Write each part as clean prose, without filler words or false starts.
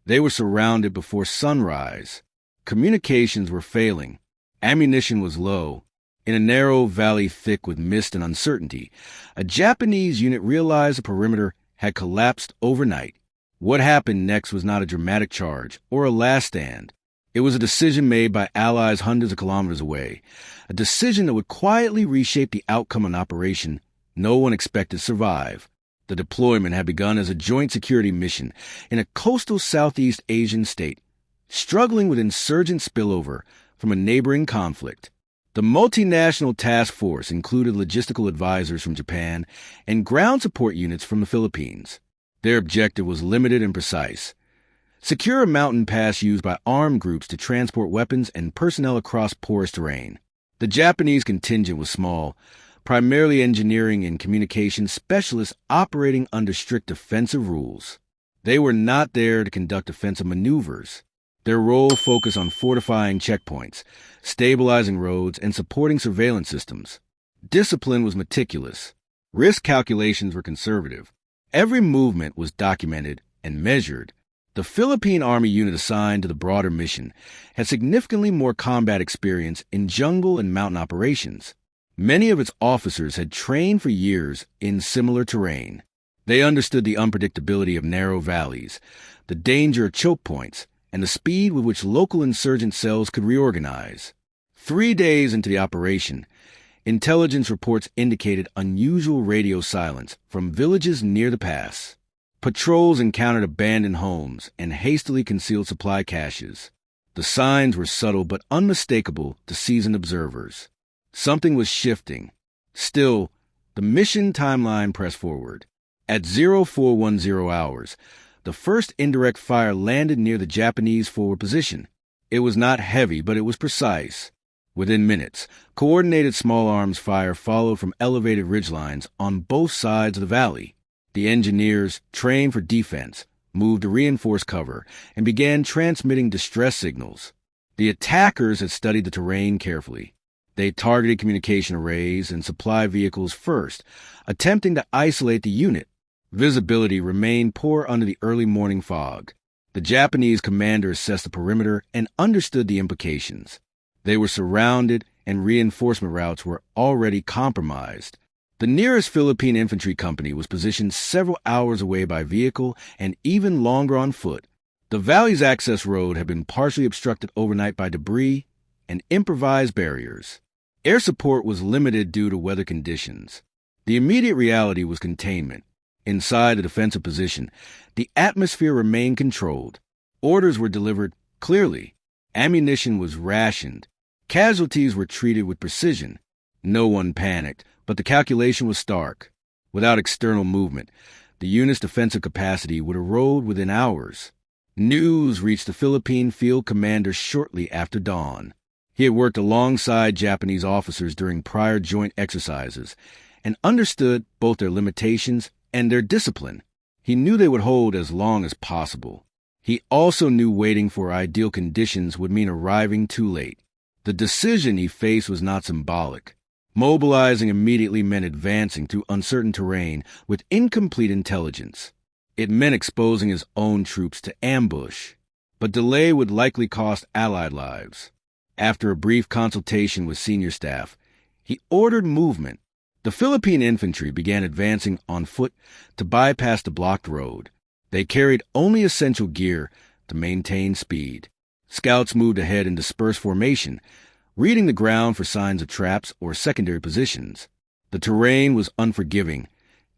They were surrounded before sunrise. Communications were failing. Ammunition was low. In a narrow valley thick with mist and uncertainty, a Japanese unit realized the perimeter had collapsed overnight. What happened next was not a dramatic charge or a last stand. It was a decision made by allies hundreds of kilometers away, a decision that would quietly reshape the outcome of an operation no one expected to survive. The deployment had begun as a joint security mission in a coastal Southeast Asian state, struggling with insurgent spillover from a neighboring conflict. The multinational task force included logistical advisors from Japan and ground support units from the Philippines. Their objective was limited and precise: secure a mountain pass used by armed groups to transport weapons and personnel across porous terrain. The Japanese contingent was small, primarily engineering and communications specialists operating under strict defensive rules. They were not there to conduct offensive maneuvers. Their role focused on fortifying checkpoints, stabilizing roads, and supporting surveillance systems. Discipline was meticulous. Risk calculations were conservative. Every movement was documented and measured. The Philippine Army unit assigned to the broader mission had significantly more combat experience in jungle and mountain operations. Many of its officers had trained for years in similar terrain. They understood the unpredictability of narrow valleys, the danger of choke points, and the speed with which local insurgent cells could reorganize. 3 days into the operation, intelligence reports indicated unusual radio silence from villages near the pass. Patrols encountered abandoned homes and hastily concealed supply caches. The signs were subtle but unmistakable to seasoned observers. Something was shifting. Still, the mission timeline pressed forward. At 0410 hours, the first indirect fire landed near the Japanese forward position. It was not heavy, but it was precise. Within minutes, coordinated small arms fire followed from elevated ridgelines on both sides of the valley. The engineers, trained for defense, moved to reinforce cover and began transmitting distress signals. The attackers had studied the terrain carefully. They targeted communication arrays and supply vehicles first, attempting to isolate the unit. Visibility remained poor under the early morning fog. The Japanese commander assessed the perimeter and understood the implications. They were surrounded and reinforcement routes were already compromised. The nearest Philippine infantry company was positioned several hours away by vehicle and even longer on foot. The valley's access road had been partially obstructed overnight by debris and improvised barriers. Air support was limited due to weather conditions. The immediate reality was containment. Inside the defensive position, the atmosphere remained controlled. Orders were delivered clearly. Ammunition was rationed. Casualties were treated with precision. No one panicked, but the calculation was stark. Without external movement, the unit's defensive capacity would erode within hours. News reached the Philippine field commander shortly after dawn. He had worked alongside Japanese officers during prior joint exercises and understood both their limitations and their discipline. He knew they would hold as long as possible. He also knew waiting for ideal conditions would mean arriving too late. The decision he faced was not symbolic. Mobilizing immediately meant advancing through uncertain terrain with incomplete intelligence. It meant exposing his own troops to ambush. But delay would likely cost Allied lives. After a brief consultation with senior staff, he ordered movement. The Philippine infantry began advancing on foot to bypass the blocked road. They carried only essential gear to maintain speed. Scouts moved ahead in dispersed formation, reading the ground for signs of traps or secondary positions. The terrain was unforgiving,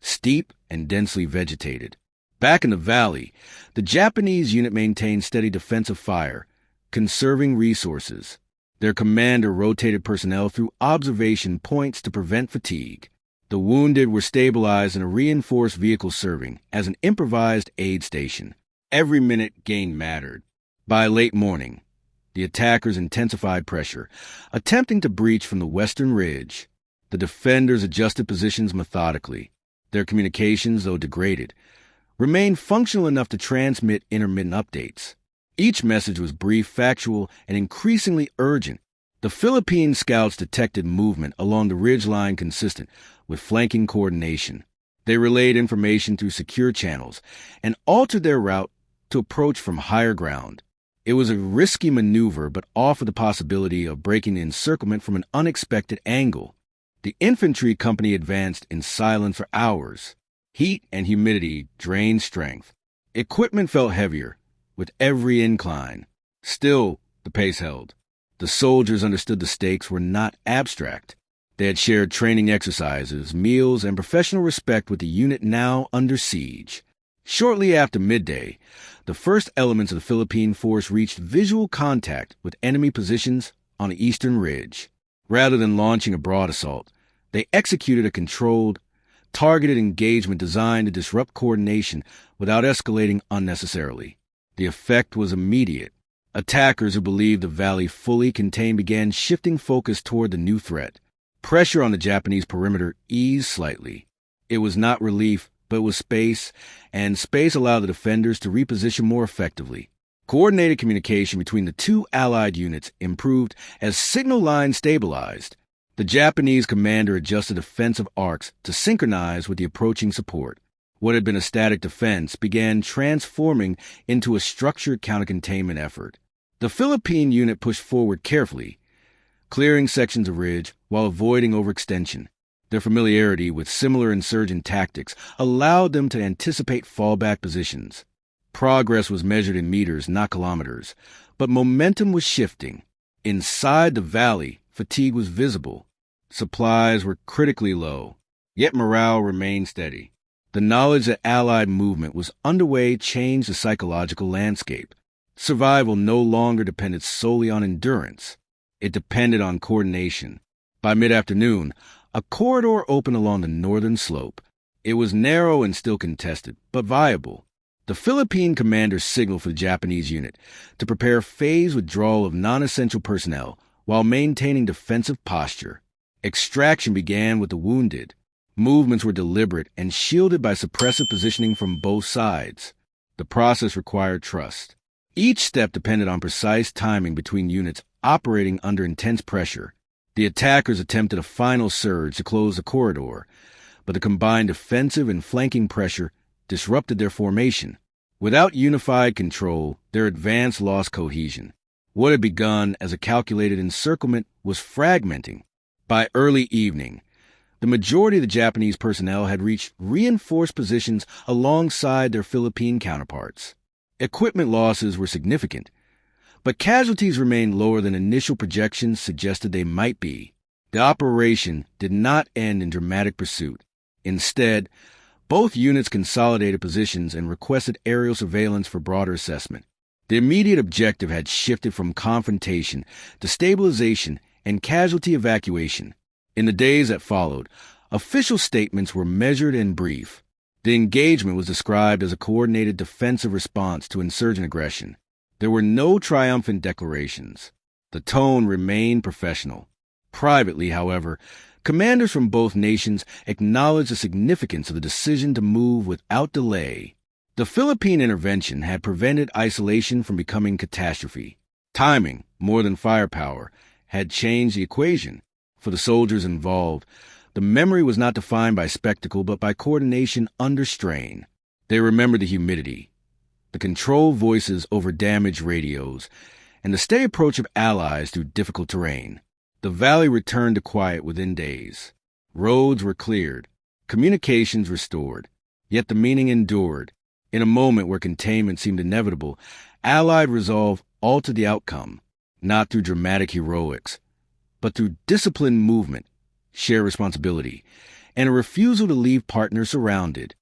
steep and densely vegetated. Back in the valley, the Japanese unit maintained steady defensive fire, conserving resources. Their commander rotated personnel through observation points to prevent fatigue. The wounded were stabilized in a reinforced vehicle serving as an improvised aid station. Every minute gained mattered. By late morning, the attackers intensified pressure, attempting to breach from the western ridge. The defenders adjusted positions methodically. Their communications, though degraded, remained functional enough to transmit intermittent updates. Each message was brief, factual, and increasingly urgent. The Philippine scouts detected movement along the ridgeline consistent with flanking coordination. They relayed information through secure channels and altered their route to approach from higher ground. It was a risky maneuver, but offered the possibility of breaking the encirclement from an unexpected angle. The infantry company advanced in silence for hours. Heat and humidity drained strength. Equipment felt heavier with every incline. Still, the pace held. The soldiers understood the stakes were not abstract. They had shared training exercises, meals, and professional respect with the unit now under siege. Shortly after midday, the first elements of the Philippine force reached visual contact with enemy positions on the eastern ridge. Rather than launching a broad assault, they executed a controlled, targeted engagement designed to disrupt coordination without escalating unnecessarily. The effect was immediate. Attackers who believed the valley fully contained began shifting focus toward the new threat. Pressure on the Japanese perimeter eased slightly. It was not relief, but it was space, and space allowed the defenders to reposition more effectively. Coordinated communication between the two Allied units improved as signal lines stabilized. The Japanese commander adjusted defensive arcs to synchronize with the approaching support. What had been a static defense began transforming into a structured counter-containment effort. The Philippine unit pushed forward carefully, clearing sections of ridge while avoiding overextension. Their familiarity with similar insurgent tactics allowed them to anticipate fallback positions. Progress was measured in meters, not kilometers, but momentum was shifting. Inside the valley, fatigue was visible. Supplies were critically low, yet morale remained steady. The knowledge that Allied movement was underway changed the psychological landscape. Survival no longer depended solely on endurance. It depended on coordination. By mid-afternoon, a corridor opened along the northern slope. It was narrow and still contested, but viable. The Philippine commander signaled for the Japanese unit to prepare phased withdrawal of non-essential personnel while maintaining defensive posture. Extraction began with the wounded. Movements were deliberate and shielded by suppressive positioning from both sides. The process required trust. Each step depended on precise timing between units operating under intense pressure. The attackers attempted a final surge to close the corridor, but the combined defensive and flanking pressure disrupted their formation. Without unified control, their advance lost cohesion. What had begun as a calculated encirclement was fragmenting. By early evening, the majority of the Japanese personnel had reached reinforced positions alongside their Philippine counterparts. Equipment losses were significant, but casualties remained lower than initial projections suggested they might be. The operation did not end in dramatic pursuit. Instead, both units consolidated positions and requested aerial surveillance for broader assessment. The immediate objective had shifted from confrontation to stabilization and casualty evacuation. In the days that followed, official statements were measured and brief. The engagement was described as a coordinated defensive response to insurgent aggression. There were no triumphant declarations. The tone remained professional. Privately, however, commanders from both nations acknowledged the significance of the decision to move without delay. The Philippine intervention had prevented isolation from becoming catastrophe. Timing, more than firepower, had changed the equation. For the soldiers involved, the memory was not defined by spectacle but by coordination under strain. They remembered the humidity, the control voices over damaged radios, and the steady approach of allies through difficult terrain. The valley returned to quiet within days. Roads were cleared, communications restored, yet the meaning endured. In a moment where containment seemed inevitable, Allied resolve altered the outcome, not through dramatic heroics, but through disciplined movement, shared responsibility, and a refusal to leave partners surrounded.